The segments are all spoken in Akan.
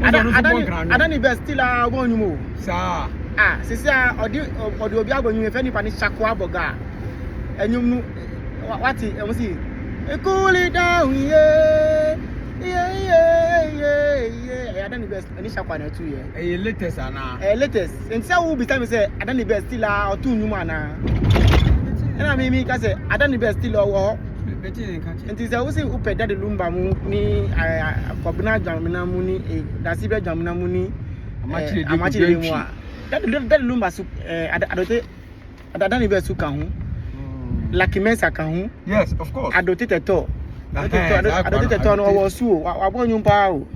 Adani best still a one you Sir. Sisi odi obi agbonyu efe nipa ni Shakwa Boga. Enyum what e see. Cool it down, yeah. Adani best any Shakwa na 2 year. Latest ana. Latest. And say who be time say Adani best still a or 2 nyuma na. Na me ka say Adani best still o. Nti say who say upeda de lumba mu ni Kobina Jamina mu ni Dasibe Jamina mu ni amachi de mu a. That lumba su adote Adani best su kan ho. Lucky Mensa kan ho. Yes, of course. Adote teto. Adote teto no wo su o. Abo nyumpa o.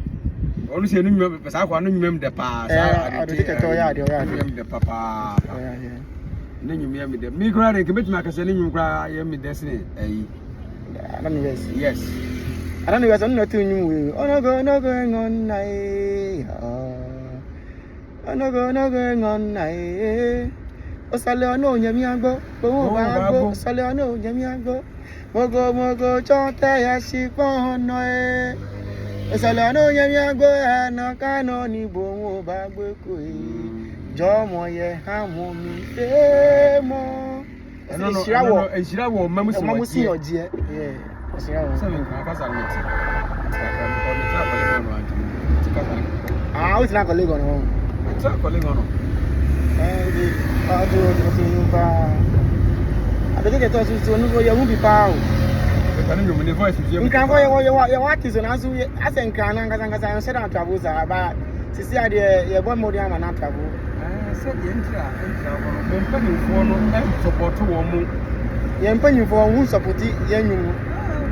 Onu se nu pesa kwa nu nyumem de pa sa adote teto ya de nyumem de papa. Ne nyumem me de. Mi kura de ke betima akase ne nyum kura ye me de sene ayi. Adani best. Yes. Adani best no tu nyum we. No go ngon nai. No go ngon nai. Osale ono nyami agbo, owo ba agbo, osale ono nyami agbo. Mogo chonte ya sipono e. Osale ono nyami agbo na kano ni bo ba gbe ko e. Jomo ye ha mo mi e mo. Ensirawo mamusi oje. Yeah. Ensirawo. Se me kan kasa meti. O ti na colleague ono. It's a colleague ono. I don't think it's so no you won't be power. The voice is you can go your what is on as we as in Kananga said on travels about to see idea one more than an travel. I said the entry for no support to woman. You're penny for who support it, young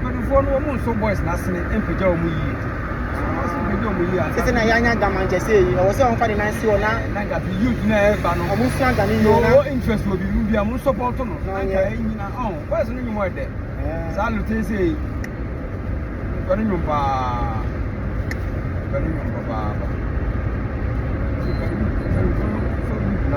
but for no woman so boys nothing and pajama. Sisi na yanya gama njese yi o se on fa ni na si ona na ga bi youth na e ba no omu sran ga ni yo na interest will be bi am support no na ka e nyina on why so nyum ode sa lu te say ko ni nyum ba ba